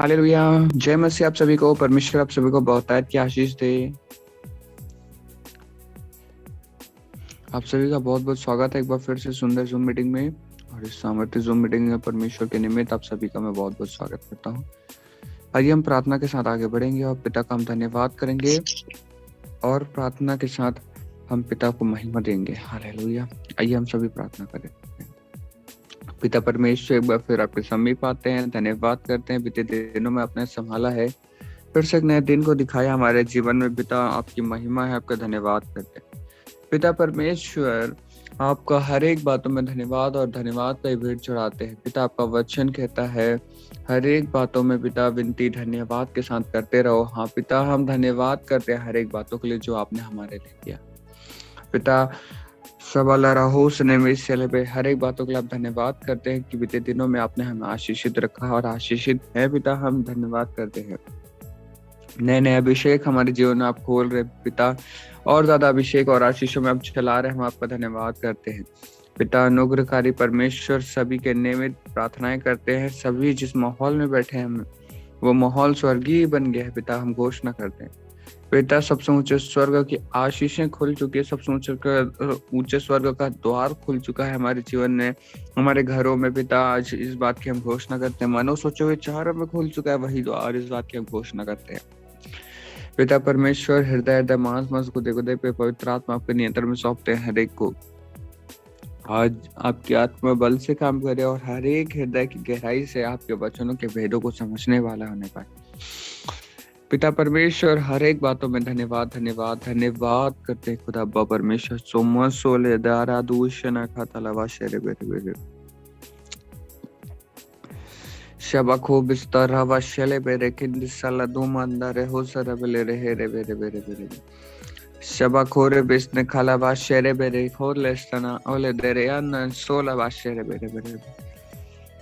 Hallelujah. जय मसीह आप सभी को। परमेश्वर आप सभी को बहुतायत की आशीष दे। आप सभी का बहुत बहुत स्वागत है एक बार फिर से सुंदर जूम मीटिंग में। और इस सामर्थ्य जूम मीटिंग में परमेश्वर के निमित्त आप सभी का मैं बहुत बहुत स्वागत करता हूँ। आइए हम प्रार्थना के साथ आगे बढ़ेंगे और पिता का हम धन्यवाद करेंगे और प्रार्थना के साथ हम पिता को महिमा देंगे। हालेलुया। आइए हम सभी प्रार्थना करें। पिता परमेश्वर, एक बार फिर आपके समीप आते हैं, धन्यवाद करते हैं बीते दिनों में आपने संभाला है, फिर से एक नए दिन को दिखाया हमारे जीवन में। पिता आपकी महिमा है, आपका धन्यवाद करते हैं। पिता परमेश्वर, आपका हर एक बातों में धन्यवाद और धन्यवाद का भेंट चढ़ाते हैं। पिता आपका वचन कहता है हर एक बातों में पिता विनती धन्यवाद के साथ करते रहो। हाँ पिता, हम धन्यवाद करते हैं हर एक बातों के लिए जो आपने हमारे लिए किया। पिता सबला रहो सुने में चले पे हर एक बातों के लिए आप धन्यवाद करते हैं कि बीते दिनों में आपने हमें आशीषित रखा और आशीषित है। पिता हम धन्यवाद करते हैं। नए नए अभिषेक हमारे जीवन में आप खोल रहे पिता, और ज्यादा अभिषेक और आशीषों में आप चला रहे, हम आपका धन्यवाद करते हैं। पिता अनुग्रहकारी परमेश्वर, सभी के नियमित प्रार्थनाएं करते हैं। सभी जिस माहौल में बैठे हैं हम, वो माहौल स्वर्गीय बन गया है। पिता हम घोषणा करते हैं पिता, सबसे ऊंचे स्वर्ग की आशीषें खुल चुकी है। सबसे ऊंचे स्वर्ग का द्वार खुल चुका है हमारे जीवन में, हमारे घरों में। पिता आज इस बात की हम घोषणा करते हैं, मानो सोचे हुए चारों में खुल चुका है वही द्वार। इस बात की हम घोषणा करते हैं पिता परमेश्वर, हृदय हृदय मांस मांस गुदे गुदे पे पवित्र आत्मा आपके नियंत्रण में सौंपते हैं हर एक को। आज आपकी आत्मा बल से काम करे और हर एक हृदय की गहराई से आपके वचनों के भेदों को समझने वाला होने पाए। पिता परमेश्वर, हर एक बातों में धन्यवाद धन्यवाद धन्यवाद करते हैं खुदा अब्बा परमेश्वर। सोम सोले दारा दूषण खाता लवा शेरे बेरे बेरे शबखो बिस्तर हवा शले बेरे किंद सला धूम अंदर हो सर बेले रहे रे बेरे बेरे बेरे शबखोरे बिस्ने खाला बा शेरे बेरे खोर लेस्तना ओले देरे अन्न सोला बा शेरे बेरे बेरे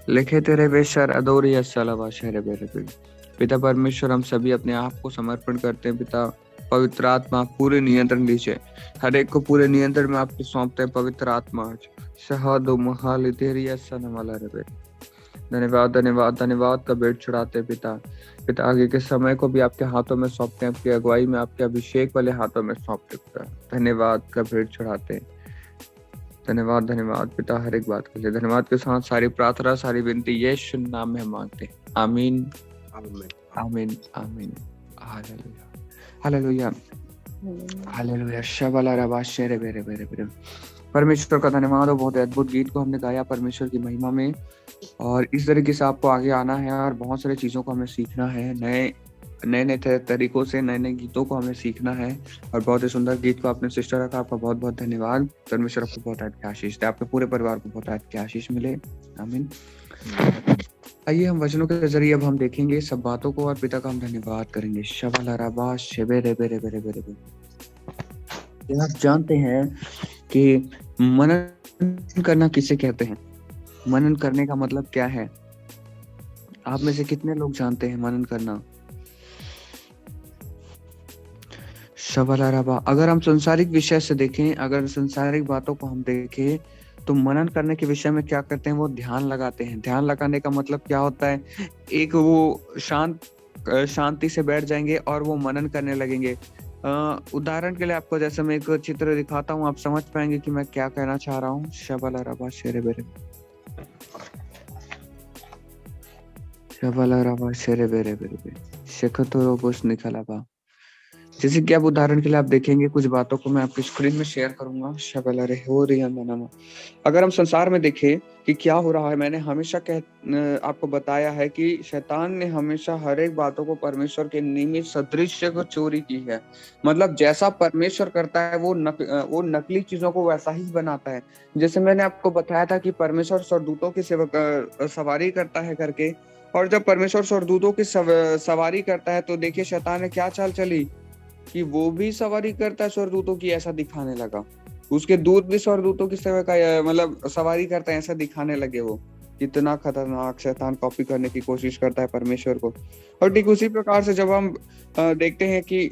लिखे तेरे बेशर अदोरी सला बा शेरे बेरे बेरे। पिता परमेश्वर, हम सभी अपने आप को समर्पण करते हैं। पिता पवित्र आत्मा पूरे नियंत्रण लीजिए, हर एक को पूरे नियंत्रण में आपको सौंपते हैं। पवित्र आत्मा शहादो महाल तेरी वाला रे। धन्यवाद धन्यवाद धन्यवाद का भेंट चढ़ाते हैं पिता। पिता आगे के समय को भी आपके हाथों में सौंपते हैं, आपकी अगुवाई में, आपके अभिषेक वाले हाथों में सौंपते पिता। धन्यवाद का भेंट चढ़ाते हैं। धन्यवाद धन्यवाद पिता हर एक बात के लिए। धन्यवाद के साथ सारी प्रार्थना सारी विनती यीशु नाम में हम मांगते हैं, आमीन आमीन आमीन। Hallelujah hallelujah hallelujah. शबला रबा शेरे बेरे बेरे बेरे। परमेश्वर का धन्यवाद हो। बहुत अद्भुत गीत को हमने गाया परमेश्वर की महिमा में, और इस तरीके से आपको आगे आना है और बहुत सारी चीजों को हमें सीखना है। नए नए नए तरीकों से नए नए गीतों को हमें सीखना है। और बहुत ही सुंदर गीत को आपने सिस्टर रखा, आपका बहुत बहुत धन्यवाद। परमेश्वर आपको बहुत आशीष दे, आपके पूरे परिवार को बहुत आशीष मिले, आमीन। आइए हम वचनों के जरिए अब हम देखेंगे सब बातों को और पिता का हम धन्यवाद करेंगे। शबा शेबे रे बेरे बेरे बेरे बेरे। आप जानते हैं कि मनन करना किसे कहते हैं? मनन करने का मतलब क्या है? आप में से कितने लोग जानते हैं मनन करना? शबला रबा। अगर हम संसारिक विषय से देखें, अगर संसारिक बातों को हम देखें, तो मनन करने के विषय में क्या करते हैं? वो ध्यान लगाते हैं। ध्यान लगाने का मतलब क्या होता है? एक वो शांति से बैठ जाएंगे और वो मनन करने लगेंगे। उदाहरण के लिए आपको जैसे मैं एक चित्र दिखाता हूँ, आप समझ पाएंगे कि मैं क्या कहना चाह रहा हूँ। शबला रबा शेरे बेरे शबला रबा शेरे बेरे बेरे शेखतो रोबोस निकला बा। जैसे कि आप उदाहरण के लिए आप देखेंगे, कुछ बातों को मैं आपकी स्क्रीन में शेयर करूंगा। शबला रे हो रही है मनामा। अगर हम संसार में देखें कि क्या हो रहा है, मैंने हमेशा आपको बताया है कि शैतान ने हमेशा हर एक बातों को परमेश्वर के नियमित सदृश्य को चोरी की है। मतलब जैसा परमेश्वर करता है वो नकली चीजों को वैसा ही बनाता है। जैसे मैंने आपको बताया था कि परमेश्वर स्वर्गदूतों की सवारी करता है करके, और जब परमेश्वर स्वर्गदूतों की सवारी करता है तो देखिए शैतान ने क्या चाल चली कि वो भी सवारी करता है स्वर्गदूतों की, ऐसा दिखाने लगा। उसके दूत भी स्वर्गदूतों की सेवा का मतलब सवारी करता है, ऐसा दिखाने लगे। वो कितना खतरनाक शैतान कॉपी करने की कोशिश करता है परमेश्वर को। और ठीक उसी प्रकार से जब हम देखते हैं कि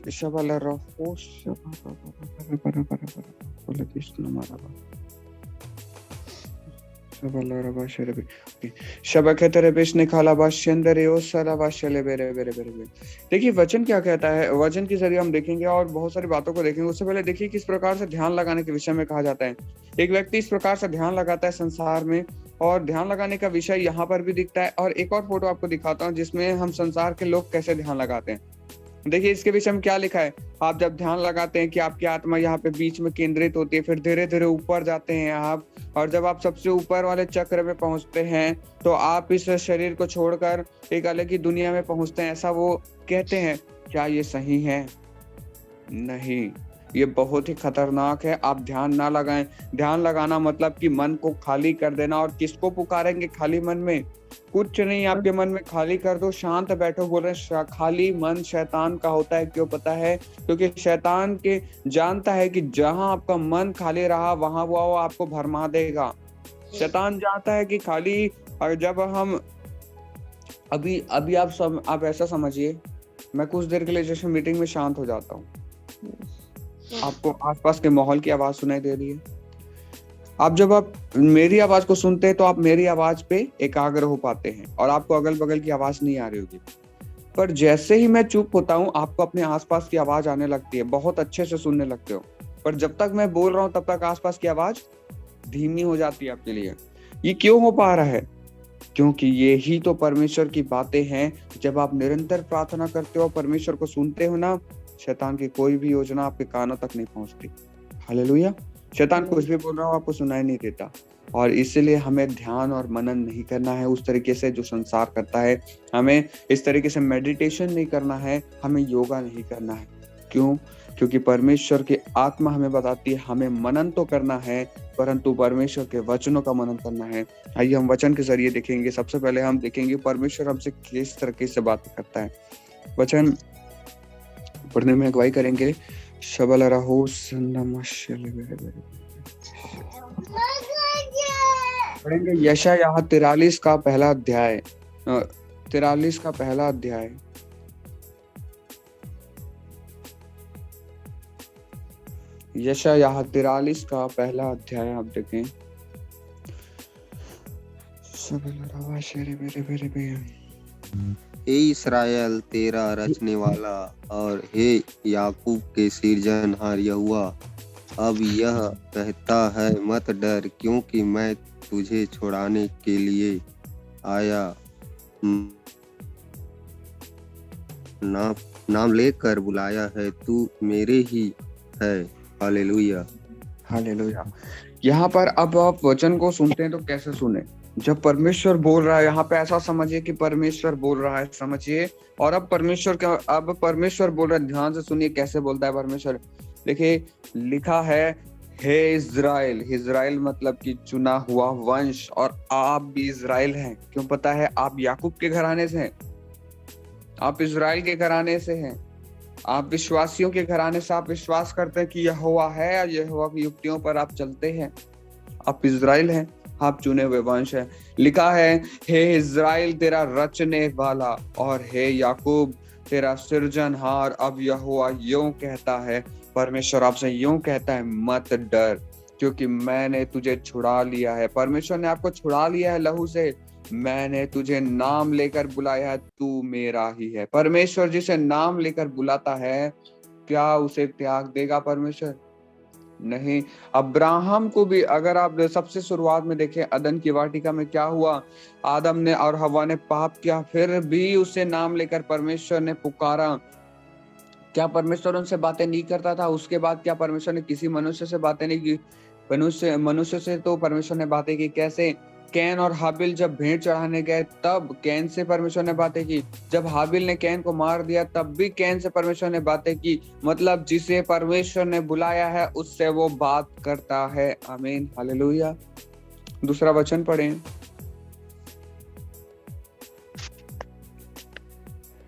देखिए वचन क्या कहता है, वचन के जरिए हम देखेंगे और बहुत सारी बातों को देखेंगे। उससे पहले देखिए किस प्रकार से ध्यान लगाने के विषय में कहा जाता है। एक व्यक्ति इस प्रकार से ध्यान लगाता है संसार में, और ध्यान लगाने का विषय यहाँ पर भी दिखता है। और एक और फोटो आपको दिखाता हूँ जिसमें हम संसार के लोग कैसे ध्यान लगाते हैं। देखिए इसके विषय में क्या लिखा है। आप जब ध्यान लगाते हैं कि आपकी आत्मा यहाँ पे बीच में केंद्रित होती है, फिर धीरे धीरे ऊपर जाते हैं आप, और जब आप सबसे ऊपर वाले चक्र में पहुंचते हैं तो आप इस शरीर को छोड़कर एक अलग ही दुनिया में पहुंचते हैं, ऐसा वो कहते हैं। क्या ये सही है? नहीं, ये बहुत ही खतरनाक है। आप ध्यान ना लगाएं। ध्यान लगाना मतलब कि मन को खाली कर देना। और किसको पुकारेंगे खाली मन में? कुछ नहीं, आपके मन में खाली कर दो, शांत बैठो। बोल रहे खाली मन शैतान का होता है। क्यों पता है? क्योंकि शैतान के जानता है कि जहां आपका मन खाली रहा वहां वो आपको भरमा देगा। शैतान जानता है कि खाली, और जब हम अभी अभी आप ऐसा समझिए, मैं कुछ देर के लिए जैसे मीटिंग में शांत हो जाता हूँ, आपको आसपास के माहौल की आवाज सुनाई दे रही है। जब आप मेरी आवाज को सुनते हैं तो आप मेरी आवाज पे एकाग्र हो पाते हैं और आपको अगल बगल की आवाज नहीं आ रही होगी। पर जैसे ही मैं चुप होता हूँ आपको अपने आसपास की आवाज आने लगती है, बहुत अच्छे से सुनने लगते हो। पर जब तक मैं बोल रहा हूँ तब तक आसपास की आवाज धीमी हो जाती है आपके लिए। ये क्यों हो पा रहा है? क्योंकि ये ही तो परमेश्वर की बातें हैं। जब आप निरंतर प्रार्थना करते हो, परमेश्वर को सुनते हो ना, शैतान की कोई भी योजना आपके कानों तक नहीं पहुंचती। हालेलुया। शैतान कुछ भी बोल रहा हो आपको सुनाई नहीं देता। और इसलिए हमें ध्यान और मनन नहीं करना है उस तरीके से जो संसार करता है। हमें इस तरीके से मेडिटेशन नहीं करना है, हमें योगा नहीं करना है। क्यों? क्योंकि परमेश्वर की आत्मा हमें बताती है हमें मनन तो करना है, परंतु परमेश्वर के वचनों का मनन करना है। आइए हम वचन के जरिए देखेंगे। सबसे पहले हम देखेंगे परमेश्वर हमसे किस तरीके से बात करता है। वचन पढ़ने में अगुवाई करेंगे। शबल रहो पढ़ेंगे यशायाह 43 का पहला अध्याय। 43 का पहला अध्याय। यशायाह 43 का पहला अध्याय आप देखें। हे इस्राएल तेरा रचने वाला और हे याकूब के सिरजनहार यहोवा, अब यह कहता है मत डर, क्योंकि मैं तुझे छुड़ाने के लिए आया। नाम लेकर बुलाया है, तू मेरे ही है। Hallelujah, hallelujah. यहाँ पर अब आप वचन को सुनते हैं तो कैसे सुने? जब परमेश्वर बोल रहा है, यहाँ पे ऐसा समझिए कि परमेश्वर बोल रहा है, समझिए। और अब परमेश्वर बोल रहा है, ध्यान से सुनिए कैसे बोलता है परमेश्वर। देखिए लिखा है हे इज़राइल। इज़राइल मतलब कि चुना हुआ वंश, और आप भी इज़राइल हैं। क्यों पता है? आप याकूब के घराने से हैं, आप इज़राइल के घराने से हैं, आप विश्वासियों के घराने से। आप विश्वास करते हैं कि यहोवा है और यहोवा की युक्तियों पर आप चलते हैं। आप इज़राइल हैं, आप चुने हुए वंश हैं। लिखा है हे इज़राइल तेरा रचने वाला और हे याकूब तेरा सृजनहार। अब यहोवा यूं कहता है, परमेश्वर आपसे यूं कहता है मत डर, क्योंकि मैंने तुझे छुड़ा लिया है। परमेश्वर ने आपको छुड़ा लिया है लहू से। मैंने तुझे नाम लेकर बुलाया है, तू मेरा ही है। परमेश्वर जिसे नाम लेकर बुलाता है, क्या उसे त्याग देगा परमेश्वर? नहीं। अब्राहम को भी अगर आप सबसे शुरुआत में देखें, अदन की वाटिका में क्या हुआ? आदम ने और हवा ने पाप किया, फिर भी उसे नाम लेकर परमेश्वर ने पुकारा। क्या परमेश्वर उनसे बातें नहीं करता था? उसके बाद क्या परमेश्वर ने किसी मनुष्य से बातें नहीं की? मनुष्य से तो परमेश्वर ने बातें की। कैसे? कैन और हाबिल जब भेंट चढ़ाने गए तब कैन से परमेश्वर ने बातें की। जब हाबिल ने कैन को मार दिया तब भी कैन से परमेश्वर ने बातें की। मतलब जिसे परमेश्वर ने बुलाया है उससे वो बात करता है। आमीन, हालेलुया। दूसरा वचन पढ़ें।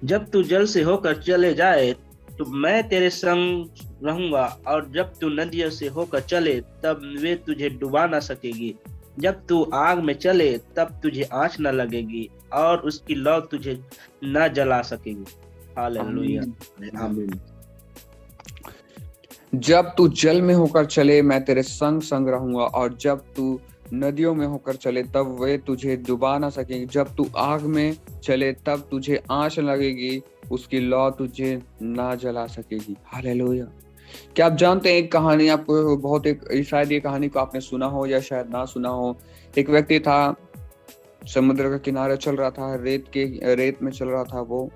जब तू जल से होकर चले जाए तो मैं तेरे संग रहूंगा, और जब तू नदियों से होकर चले तब वे तुझे डुबा न सकेगी। जब तू आग में चले तब तुझे आँच न लगेगी, और उसकी लौ तुझे न जला सकेगी। हालेलुया, आमीन। जब तू जल में होकर चले मैं तेरे संग संग रहूंगा, और जब तू नदियों में होकर चले तब वे तुझे डुबा ना सकेंगे, जब तू आग में चले तब तुझे आँच लगेगी, उसकी लौ तुझे ना जला सकेगी। हालेलुया। क्या आप जानते हैं एक कहानी आपको बहुत एक शायद ये कहानी को आपने सुना हो या शायद ना सुना हो। एक व्यक्ति था, समुद्र का किनारे चल रहा था, रेत में चल रहा था वो,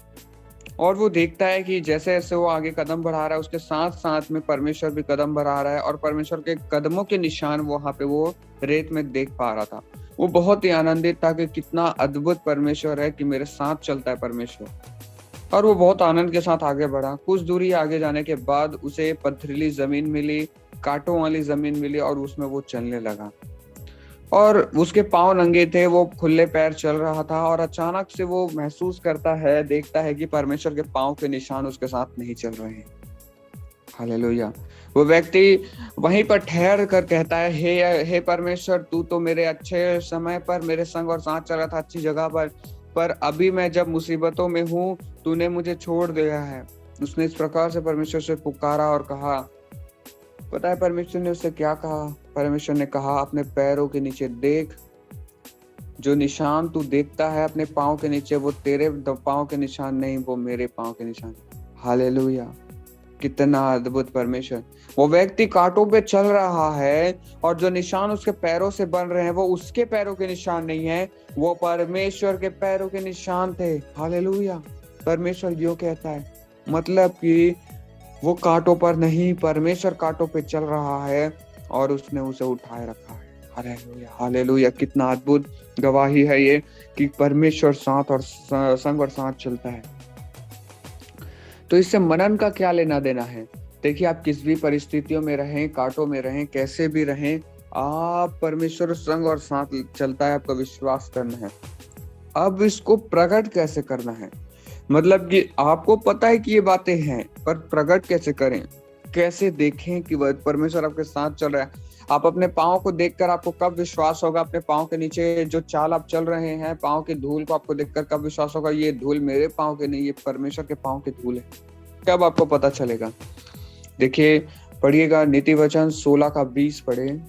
और वो देखता है कि जैसे जैसे वो आगे कदम बढ़ा रहा है उसके साथ साथ में परमेश्वर भी कदम बढ़ा रहा है, और परमेश्वर के कदमों के निशान वहां पे वो रेत में देख पा रहा था। वो बहुत ही आनंदित था कि कितना अद्भुत परमेश्वर है कि मेरे साथ चलता है परमेश्वर। और वो बहुत आनंद के साथ आगे बढ़ा। कुछ दूरी आगे जाने के बाद उसे पथरीली जमीन मिली, कांटों वाली जमीन मिली, और उसमें वो चलने लगा। और उसके पांव नंगे थे, वो खुले पैर चल रहा था, और अचानक से वो महसूस करता है, देखता है कि परमेश्वर के पांव के निशान उसके साथ नहीं चल रहे हैं। हालेलुया। वो व्यक्ति वहीं पर ठहर कर कहता है, हे परमेश्वर, तू तो मेरे अच्छे समय पर मेरे संग और साथ चला था, अच्छी जगह पर अभी मैं जब मुसीबतों में हूँ तूने मुझे छोड़ दिया है। उसने इस प्रकार से परमेश्वर से पुकारा और कहा। पता है परमेश्वर ने उससे क्या कहा? परमेश्वर ने कहा, अपने पैरों के नीचे देख, जो निशान तू देखता है अपने पाँव के नीचे, वो तेरे पाँव के निशान नहीं, वो मेरे पाँव के निशान। हालेलुया। कितना अद्भुत परमेश्वर। वो व्यक्ति कांटों पे चल रहा है, और जो निशान उसके पैरों से बन रहे हैं वो उसके पैरों के निशान नहीं है, वो परमेश्वर के पैरों के निशान थे। हालेलुया। परमेश्वर यूं कहता है, मतलब कि वो कांटों पर नहीं, परमेश्वर कांटों पे चल रहा है और उसने उसे उठाए रखा है। Hallelujah, hallelujah. कितना अद्भुत गवाही है ये कि परमेश्वर साथ और संग और साथ चलता है। तो इससे मनन का क्या लेना देना है? देखिए, आप किस भी परिस्थितियों में रहें, कांटों में रहें, कैसे भी रहें, आप परमेश्वर संग और साथ चलता है, आपका विश्वास करना है। अब इसको प्रकट कैसे करना है? मतलब कि आपको पता है कि ये बातें हैं, पर प्रकट कैसे करें? कैसे देखें कि परमेश्वर आपके साथ चल रहा है? आप अपने पाँव को देखकर आपको कब विश्वास होगा? अपने पाँव के नीचे जो चाल आप चल रहे हैं, पाँव की धूल को आपको देखकर कब विश्वास होगा, ये धूल मेरे पाँव के नहीं, ये परमेश्वर के पाँव की धूल है? कब आपको पता चलेगा? देखिए, पढ़िएगा नीति वचन 16:20 पढ़े।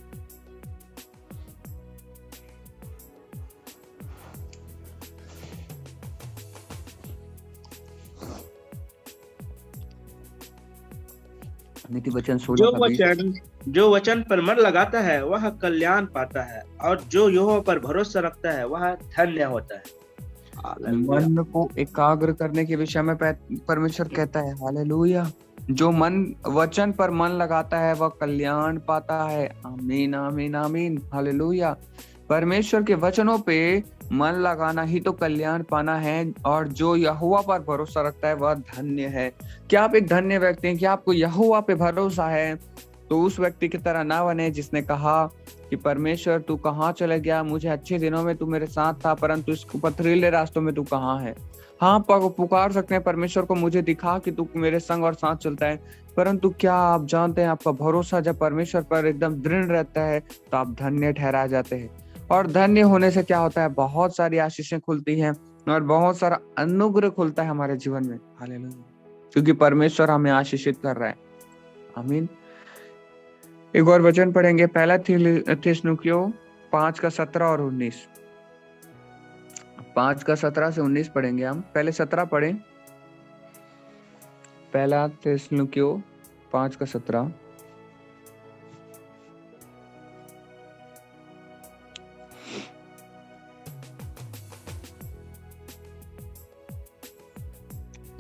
नीति वचन 16:20। जो वचन पर मन लगाता है वह कल्याण पाता है, और जो यहोवा पर भरोसा रखता है वह धन्य होता है। हालेलुया। मन को एकाग्र करने के विषय में परमेश्वर कहता है, हालेलुया, जो मन वचन पर मन लगाता है वह कल्याण पाता है। आमीन, आमीन, आमीन। हालेलुया। परमेश्वर के वचनों पे मन लगाना ही तो कल्याण पाना है, और जो यहोवा पर भरोसा रखता है वह धन्य है। क्या आप एक धन्य व्यक्ति हैं? क्या आपको यहोवा पे भरोसा है? तो उस व्यक्ति की तरह ना बने जिसने कहा कि परमेश्वर तू कहाँ चले गया, मुझे अच्छे दिनों में तू मेरे साथ था, परंतु इस पथरीले रास्तों में तू कहाँ है। हाँ, पुकार सकते हैं परमेश्वर को, मुझे दिखा कि तू मेरे संग और साथ चलता है। परंतु क्या आप जानते हैं, आपका भरोसा जब परमेश्वर पर एकदम दृढ़ रहता है तो आप धन्य ठहरा जाते हैं। और धन्य होने से क्या होता है? बहुत सारी आशीषें खुलती हैं और बहुत सारा अनुग्रह खुलता है हमारे जीवन में। हालेलुया। क्योंकि परमेश्वर हमें आशीषित कर रहा है। आमीन। एक और वचन पढ़ेंगे, पहला थिस्सलुनीकियों 5:17 और 19। 5:17 से 19 पढ़ेंगे हम। पहले 17 पढ़ें। पहला थिस्सलुनीकियों 5:17।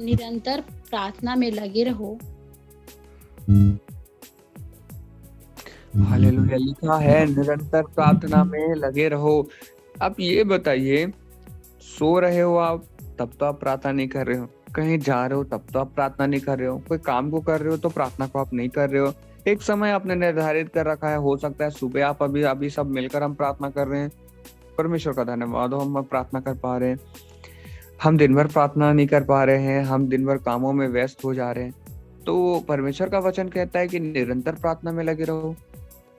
निरंतर प्रार्थना में लगे रहो। हालेलुया। लिखा है निरंतर प्रार्थना में लगे रहो। अब ये बताइए, सो रहे हो आप तब तो आप प्रार्थना नहीं कर रहे हो, कहीं जा रहे हो तब तो आप प्रार्थना नहीं कर रहे हो, कोई काम को कर रहे हो तो प्रार्थना को आप नहीं कर रहे हो। एक समय आपने निर्धारित कर रखा है, हो सकता है सुबह आप अभी सब मिलकर हम प्रार्थना कर रहे हैं। परमेश्वर का धन्यवाद हो, हम प्रार्थना कर पा रहे हैं। हम दिन भर प्रार्थना नहीं कर पा रहे हैं, हम दिन भर कामों में व्यस्त हो जा रहे हैं। तो परमेश्वर का वचन कहता है कि निरंतर प्रार्थना में लगे रहो।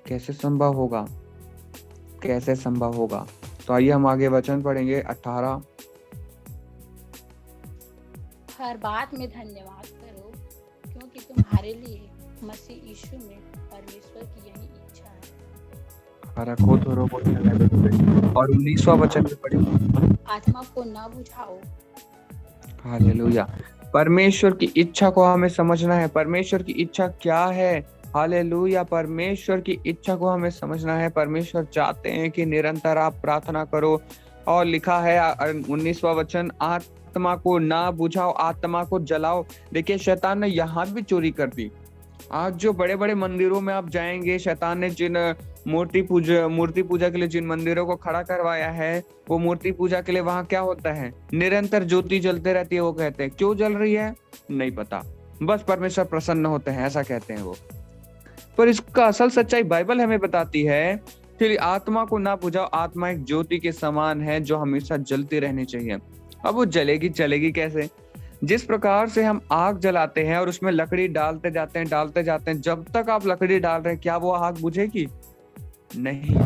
कैसे संभव होगा? कैसे संभव होगा? तो आइए हम आगे वचन पढ़ेंगे 18। हर बात में धन्यवाद करो, क्योंकि तुम्हारे लिए मसीह यीशु में परमेश्वर की यही इच्छा है। रखो तो रोबोट चलाए। और 19वां वचन में पढ़े। आत्मा को न बुझाओ। हालेलुया। परमेश्वर की इच्छा को हमें समझना है। परमेश्वर की इच्छा क्या है? हालेलुया। परमेश्वर की इच्छा को हमें समझना है। परमेश्वर चाहते हैं कि निरंतर आप प्रार्थना करो। और लिखा है 19वां वचन, आत्मा को ना बुझाओ, आत्मा को जलाओ। देखिए, शैतान ने यहाँ भी चोरी कर दी। आज जो बड़े बड़े मंदिरों में आप जाएंगे, शैतान ने जिन मूर्ति पूजा के लिए जिन मंदिरों को खड़ा करवाया है, वो मूर्ति पूजा के लिए वहां क्या होता है? निरंतर ज्योति जलते रहती है। वो कहते हैं क्यों जल रही है नहीं पता, बस परमेश्वर प्रसन्न होते हैं, ऐसा कहते हैं वो। पर इसका असल सच्चाई बाइबल हमें बताती है कि आत्मा को ना बुझाओ। आत्मा एक ज्योति के समान है जो हमेशा जलती रहनी चाहिए। अब वो जलेगी कैसे? जिस प्रकार से हम आग जलाते हैं और उसमें लकड़ी डालते जाते हैं, जब तक आप लकड़ी डाल रहे हैं, क्या वो आग बुझेगी? नहीं।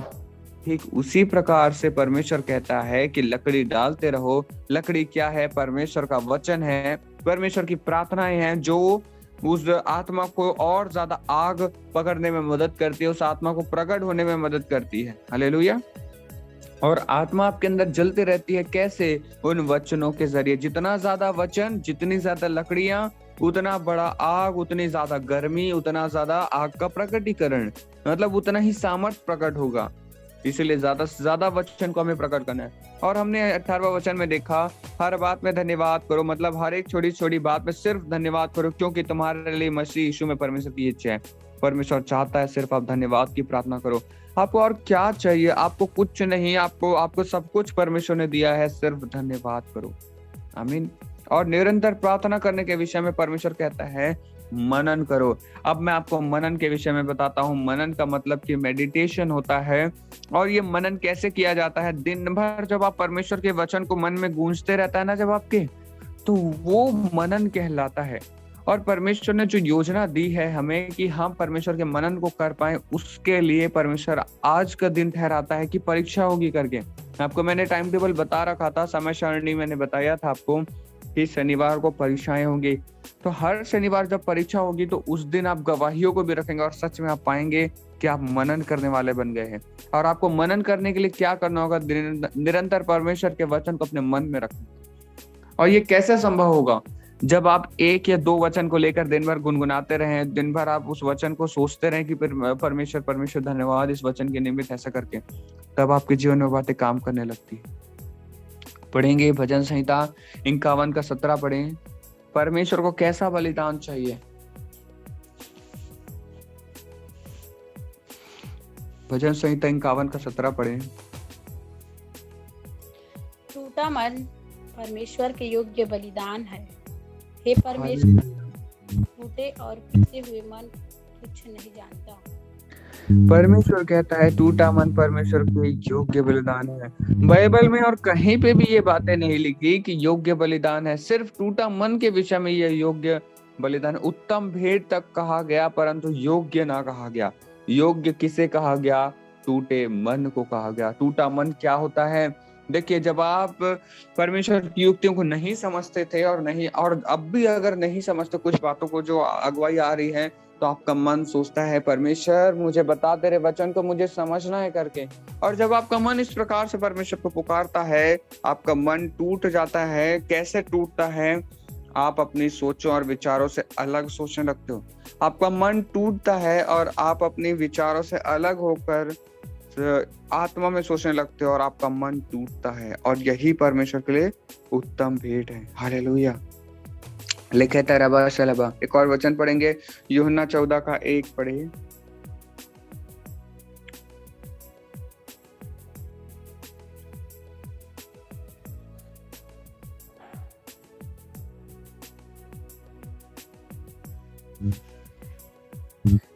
ठीक उसी प्रकार से परमेश्वर कहता है कि लकड़ी डालते रहो। लकड़ी क्या है? परमेश्वर का वचन है, परमेश्वर की प्रार्थनाएं हैं, जो उस आत्मा को और ज्यादा आग पकड़ने में मदद करती है, उस आत्मा को प्रकट होने में मदद करती है। हालेलुया। और आत्मा आपके अंदर जलती रहती है कैसे? उन वचनों के जरिए। जितना ज्यादा वचन, जितनी ज्यादा लकड़ियां, उतना बड़ा आग, उतनी ज्यादा गर्मी, उतना ज्यादा आग का प्रकटीकरण, मतलब उतना ही सामर्थ प्रकट होगा। इसलिए ज्यादा से ज्यादा वचन को हमें प्रकट करना है। और हमने 18वां वचन में देखा, हर बात में धन्यवाद करो, मतलब हर एक छोटी छोटी बात में सिर्फ धन्यवाद करो, क्योंकि तुम्हारे लिए मसीह यीशु में परमेश्वर की इच्छा है। परमेश्वर चाहता है सिर्फ आप धन्यवाद की प्रार्थना करो। आपको और क्या चाहिए? आपको कुछ नहीं, आपको सब कुछ परमेश्वर ने दिया है, सिर्फ धन्यवाद करो। आमीन। और निरंतर प्रार्थना करने के विषय में परमेश्वर कहता है मनन करो। अब मैं आपको मनन के विषय में बताता हूँ। मनन का मतलब कि मेडिटेशन होता है। और ये मनन कैसे किया जाता है? दिन भर जब आप परमेश्वर के वचन को मन में गूंजते रहता है ना जब आपके, तो वो मनन कहलाता है। और परमेश्वर ने जो योजना दी है हमें कि हम परमेश्वर के मनन को कर पाए, उसके लिए परमेश्वर आज का दिन ठहराता है कि परीक्षा होगी करके। आपको मैंने टाइम टेबल बता रखा था, समय सारणी मैंने बताया था आपको कि शनिवार को परीक्षाएं होंगी। तो हर शनिवार जब परीक्षा होगी तो उस दिन आप गवाहियों को भी रखेंगे और सच में आप पाएंगे कि आप मनन करने वाले बन गए हैं। और आपको मनन करने के लिए क्या करना होगा? निरंतर परमेश्वर के वचन को अपने मन में रखना। और ये कैसे संभव होगा? जब आप एक या दो वचन को लेकर दिन भर गुनगुनाते रहें, दिन भर आप उस वचन को सोचते रहें कि परमेश्वर धन्यवाद इस वचन के निमित्त, ऐसा करके तब आपके जीवन में बातें काम करने लगती है। पढ़ेंगे भजन संहिता 51 का 17 पढ़ें। परमेश्वर को कैसा बलिदान चाहिए? भजन संहिता 51 का 17 पढ़ें। टूटा मन परमेश्वर के योग्य बलिदान है। हे परमेश्वर, टूटे और पिसे हुए मन कुछ नहीं जानता। परमेश्वर कहता है टूटा मन परमेश्वर के योग्य बलिदान है। बाइबल में और कहीं पे भी ये बातें नहीं लिखी कि योग्य बलिदान है। सिर्फ टूटा मन के विषय में ये योग्य बलिदान। उत्तम भेंट तक कहा गया परंतु योग्य ना कहा गया। योग्य किसे कहा गया? टूटे मन को कहा गया। टूटा मन क्या होता है? देखिए, जब आप परमेश्वर की युक्तियों को नहीं समझते थे और अब भी अगर नहीं समझते कुछ बातों को जो अगुवाई आ रही है, तो आपका मन सोचता है परमेश्वर मुझे बता तेरे वचन को मुझे समझना है करके। और जब आपका मन इस प्रकार से परमेश्वर को पुकारता है, आपका मन टूट जाता है। कैसे टूटता है? आप अपनी सोचों और विचारों से अलग सोचने लगते हो। आपका मन टूटता है और आप अपने विचारों से अलग होकर आत्मा में सोचने लगते हो और आपका मन टूटता है। और यही परमेश्वर के लिए उत्तम भेंट है। हालेलुया। लिखे तरबा शलबा। एक और वचन पढ़ेंगे, यूहन्ना 14 का 1 पढ़े।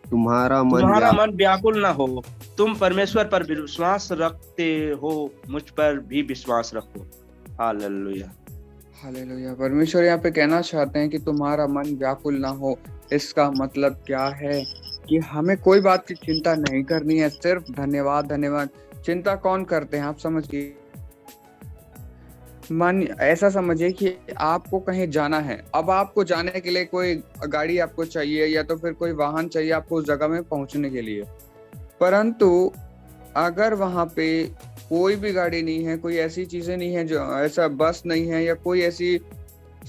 तुम्हारा मन व्याकुल ना हो, तुम परमेश्वर पर विश्वास रखते हो, मुझ पर भी विश्वास रखो। हालेलुया। हालेलुया। परमेश्वर यहाँ पे कहना चाहते हैं कि तुम्हारा मन व्याकुल ना हो। इसका मतलब क्या है? कि हमें कोई बात की चिंता नहीं करनी है, सिर्फ धन्यवाद धन्यवाद। चिंता कौन करते हैं? आप समझिए, मन ऐसा समझिए कि आपको कहीं जाना है। अब आपको जाने के लिए कोई गाड़ी आपको चाहिए या तो फिर कोई वाहन चाहिए आपको उस जगह में पहुंचने के लिए। परंतु अगर वहां पे कोई भी गाड़ी नहीं है, कोई ऐसी चीजें नहीं है, जो ऐसा बस नहीं है या कोई ऐसी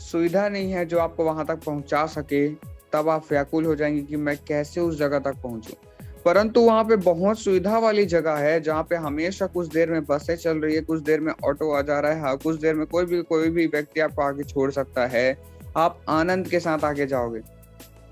सुविधा नहीं है जो आपको वहां तक पहुंचा सके, तब आप व्याकुल हो जाएंगे कि मैं कैसे उस जगह तक पहुंचूं। परंतु वहां पे बहुत सुविधा वाली जगह है जहाँ पे हमेशा कुछ देर में बसें चल रही है, कुछ देर में ऑटो आ जा रहा है, हाँ, कुछ देर में कोई भी व्यक्ति आपको आगे छोड़ सकता है। आप आनंद के साथ आगे जाओगे।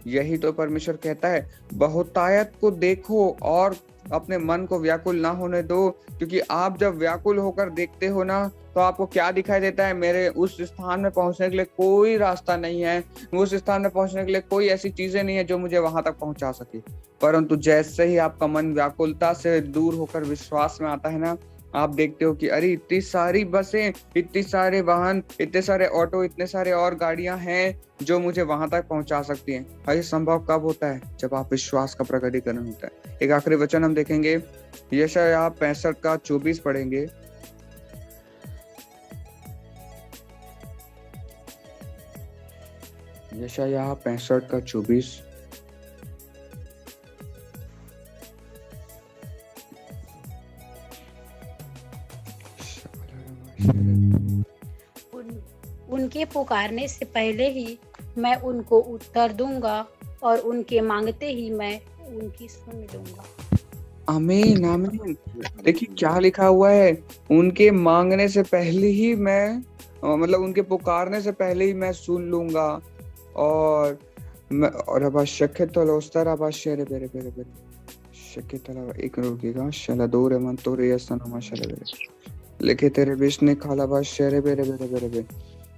यही तो परमेश्वर कहता है, बहुतायत को देखो और अपने मन को व्याकुल ना होने दो, क्योंकि आप जब व्याकुल होकर देखते हो ना, तो आपको क्या दिखाई देता है? मेरे उस स्थान में पहुंचने के लिए कोई रास्ता नहीं है, उस स्थान में पहुंचने के लिए कोई ऐसी चीजें नहीं है जो मुझे वहां तक पहुंचा सके। परंतु जैसे ही आपका मन व्याकुलता से दूर होकर विश्वास में आता है ना, आप देखते हो कि अरे इतनी सारी बसें, इतने सारे वाहन, इतने सारे ऑटो, इतने सारे और गाड़ियां हैं जो मुझे वहां तक पहुंचा सकती हैं। और ये संभव कब होता है? जब आप विश्वास का प्रकटीकरण होता है। एक आखिरी वचन हम देखेंगे, यशायाह 65 का 24 पढ़ेंगे। यशायाह 65 का 24। उनके पुकारने से पहले ही मैं उनको उत्तर दूंगा और उनके मांगते ही मैं उनकी सुन लूंगा। आमीन आमीन। देखिए क्या लिखा हुआ है, उनके मांगने से पहले ही मैं, मतलब उनके पुकारने से पहले ही मैं सुन लूंगा। और अब एक रुकिएगा, शला दूर मन तो रे सनमा शले बेरे लिखे तेरे विष्णु खाला बा शेरे बेरे बेरे बेरे बे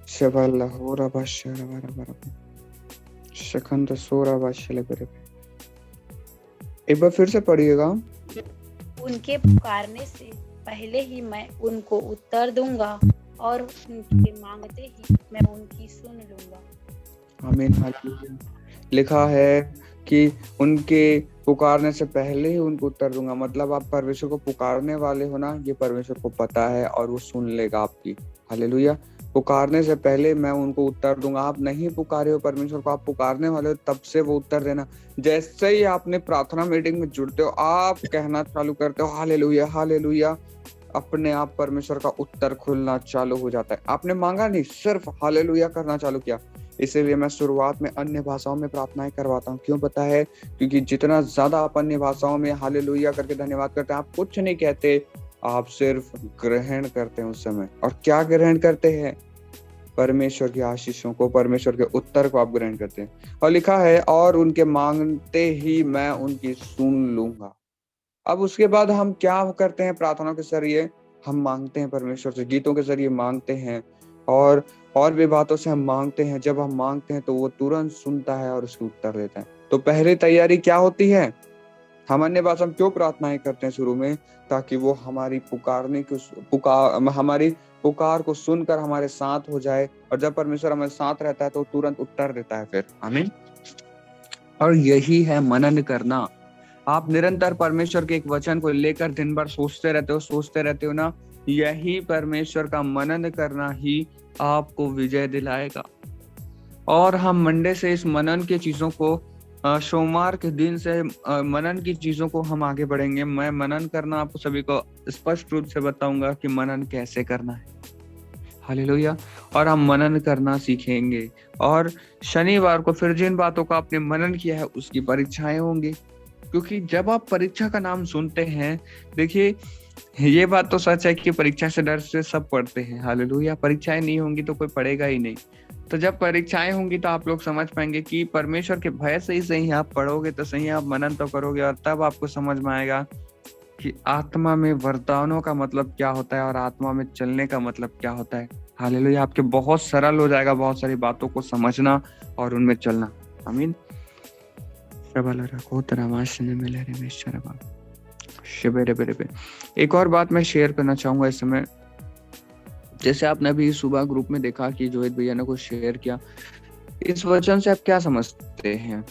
शबल्ला होरा बा शेरे बेरे बेरे शखंद सोरा बा शले बेरे। एक बार फिर से पढ़िएगा। उनके पुकारने से पहले ही मैं उनको उत्तर दूंगा और उनके मांगते ही मैं उनकी सुन लूंगा। आमीन हालेलुया। लिखा है कि उनके पुकारने से पहले ही उनको उत्तर दूंगा। मतलब आप परमेश्वर को पुकारने वाले हो ना, ये परमेश्वर को पता है और वो सुन लेगा आपकी। हालेलुया। पुकारने से पहले मैं उनको उत्तर दूंगा। आप नहीं पुकारे हो परमेश्वर को, आप पुकारने वाले हो, तब से वो उत्तर देना। जैसे ही आपने प्रार्थना मीटिंग में जुड़ते हो, आप कहना चालू करते हो हालेलुया हालेलुया, अपने आप परमेश्वर का उत्तर खुलना चालू हो जाता है। आपने मांगा नहीं, सिर्फ हालेलुया करना चालू किया। इसीलिए मैं शुरुआत में अन्य भाषाओं में प्रार्थनाएं करवाता हूँ। क्यों पता है? क्योंकि जितना ज्यादा आप अन्य भाषाओं में हालेलुया करके धन्यवाद करते हैं, आप कुछ नहीं कहते, आप सिर्फ ग्रहण करते हैं उस समय। और क्या ग्रहण करते हैं? परमेश्वर की आशीषों को, परमेश्वर के उत्तर को आप ग्रहण करते हैं। और लिखा है, और उनके मांगते ही मैं उनकी सुन लूंगा। अब उसके बाद हम क्या करते हैं? प्रार्थना के जरिए हम मांगते हैं परमेश्वर से, गीतों के जरिए मांगते हैं और भी बातों से हम मांगते हैं। जब हम मांगते हैं तो वो तुरंत सुनता है और उसके उत्तर देता है। तो पहले तैयारी क्या होती है? हम अन्य भाषा में क्यों प्रार्थनाएं करते हैं शुरू में? ताकि वो हमारी हमारी पुकार को सुनकर हमारे साथ हो जाए। और जब परमेश्वर हमारे साथ रहता है तो तुरंत उत्तर देता है फिर। आमीन। और यही है मनन करना। आप निरंतर परमेश्वर के एक वचन को लेकर दिन भर सोचते रहते हो ना, यही परमेश्वर का मनन करना ही आपको विजय दिलाएगा। और हम मंडे से इस मनन की चीजों को, सोमवार के दिन से मनन की चीजों को हम आगे बढ़ेंगे। मैं मनन करना आपको सभी को स्पष्ट रूप से बताऊंगा कि मनन कैसे करना है। हालेलुया। और हम मनन करना सीखेंगे। और शनिवार को फिर जिन बातों का आपने मनन किया है उसकी परीक्षाएं होंगी। क्योंकि जब आप परीक्षा का नाम सुनते हैं, देखिए ये बात तो सच है कि परीक्षा से डर से सब पढ़ते हैं। हालेलुया। परीक्षाएं नहीं होंगी तो कोई पढ़ेगा ही नहीं। तो जब परीक्षाएं होंगी तो आप लोग समझ पाएंगे कि परमेश्वर के भय से ही सही आप पढ़ोगे तो सही, आप मनन तो करोगे, और तब आपको समझ में आएगा कि आत्मा में वरदानों का मतलब क्या होता है और आत्मा में चलने का मतलब क्या होता है। हालेलुया। आपके बहुत सरल हो जाएगा बहुत सारी बातों को समझना और उनमें चलना। आमीन। एक और बात मैं शेयर करना चाहूंगा इस समय। जैसे आपने अभी सुबह ग्रुप में देखा कि जोहित भैया ने कुछ शेयर किया, इस वचन से आप क्या समझते हैं?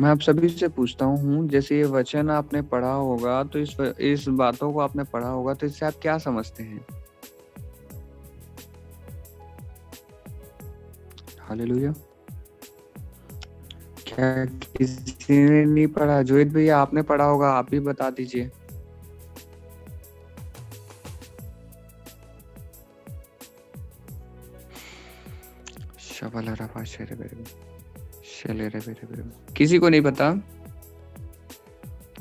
मैं आप सभी से पूछता हूँ, जैसे ये वचन आपने पढ़ा होगा तो इस बातों को आपने पढ़ा होगा तो इससे आप क्या समझते हैं? हालेलुया। क्या किसी ने नहीं पढ़ा? जोहित भैया आपने पढ़ा होगा, आप ही बता दीजिए। किसी को नहीं पता?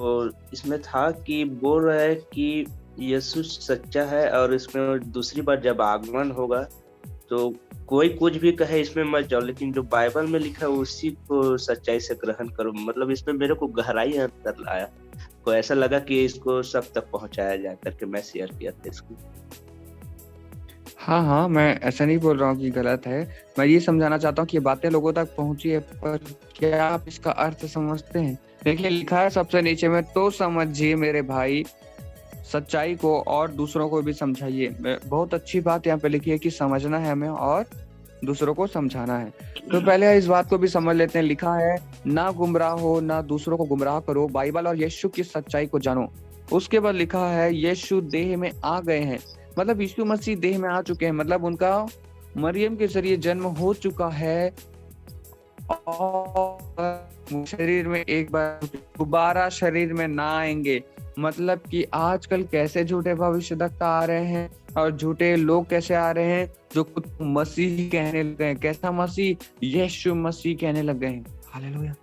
और इसमें था कि बोल रहा है कि यीशु सच्चा है और इसमें दूसरी बार जब आगमन होगा तो कोई कुछ भी कहे इसमें मत जाओ, लेकिन जो बाइबल में लिखा है उसी को सच्चाई से ग्रहण करो। मतलब इसमें मेरे को गहराई अंतर लाया, को ऐसा लगा कि इसको सब तक पहुंचाया जाए करके मैं शेयर किया था इसको। हाँ, मैं ऐसा नहीं बोल रहा हूँ कि गलत है। मैं ये समझाना चाहता हूँ कि ये बातें लोगों तक पहुंची है, पर क्या आप इसका अर्थ समझते हैं? देखिए लिखा है सबसे नीचे में, तो समझिए मेरे भाई सच्चाई को और दूसरों को भी समझाइए। बहुत अच्छी बात यहाँ पे लिखी है कि समझना है हमें और दूसरों को समझाना है। तो पहले इस बात को भी समझ लेते हैं। लिखा है ना गुमराह हो, ना दूसरों को गुमराह करो, बाइबल और यीशु की सच्चाई को जानो। उसके बाद लिखा है यीशु देह में आ गए हैं, मतलब यीशु मसीह देह में आ चुके हैं, मतलब उनका मरियम के जरिए जन्म हो चुका है और शरीर में एक बार दोबारा शरीर में ना आएंगे। मतलब कि आजकल कैसे झूठे भविष्यवक्ता आ रहे हैं और झूठे लोग कैसे आ रहे हैं जो खुद मसीह कहने लग गए हैं। कैसा मसीह? यीशु मसीह कहने लग गए हैं। हालेलुया।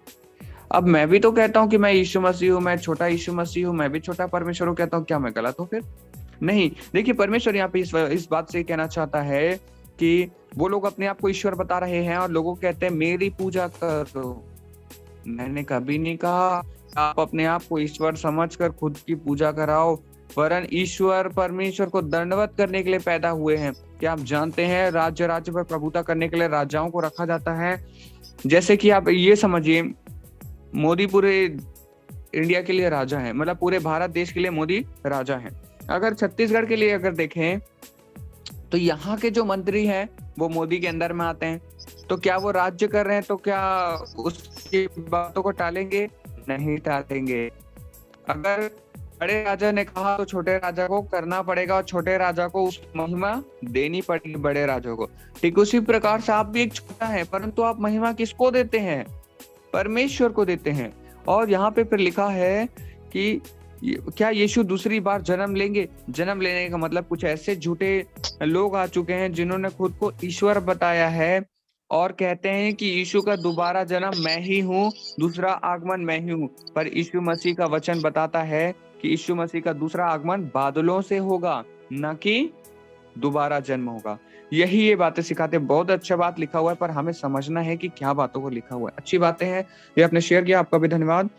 अब मैं भी तो कहता हूँ कि मैं यीशु मसीह हूँ, मैं छोटा यीशु मसीह हूँ, मैं भी छोटा परमेश्वर हूँ कहता हूँ। क्या मैं गलत हूँ फिर? नहीं। देखिए परमेश्वर यहाँ पे इस बात से कहना चाहता है कि वो लोग अपने आप को ईश्वर बता रहे हैं और लोगों कहते हैं मेरी पूजा करो। मैंने कभी नहीं कहा आप अपने आप को ईश्वर समझकर खुद की पूजा कराओ, वरन ईश्वर परमेश्वर को दंडवत करने के लिए पैदा हुए हैं। क्या आप जानते हैं राज्य पर प्रभुता करने के लिए राजाओं को रखा जाता है? जैसे कि आप ये समझिए मोदी पूरे इंडिया के लिए राजा है, मतलब पूरे भारत देश के लिए मोदी राजा है। अगर छत्तीसगढ़ के लिए अगर देखें तो यहाँ के जो मंत्री हैं वो मोदी के अंदर में आते हैं, तो क्या वो राज्य कर रहे हैं? तो क्या उसकी बातों को टालेंगे? नहीं टालेंगे। अगर बड़े राजा ने कहा तो छोटे राजा को करना पड़ेगा और छोटे राजा को उस महिमा देनी पड़ेगी बड़े राजा को। ठीक उसी प्रकार से आप भी एक छोटा है, परंतु आप महिमा किसको देते हैं? परमेश्वर को देते हैं। और यहाँ पे फिर लिखा है कि क्या यीशु दूसरी बार जन्म लेंगे? जन्म लेने का मतलब कुछ ऐसे झूठे लोग आ चुके हैं जिन्होंने खुद को ईश्वर बताया है और कहते हैं कि यीशु का दोबारा जन्म मैं ही हूँ, दूसरा आगमन मैं ही हूँ। पर यीशु मसीह का वचन बताता है कि यीशु मसीह का दूसरा आगमन बादलों से होगा, न कि दोबारा जन्म होगा। यही ये बातें सिखाते। बहुत अच्छा बात लिखा हुआ है, पर हमें समझना है कि क्या बातों को लिखा हुआ है। अच्छी बातें हैं, ये आपने शेयर किया, आपका भी धन्यवाद।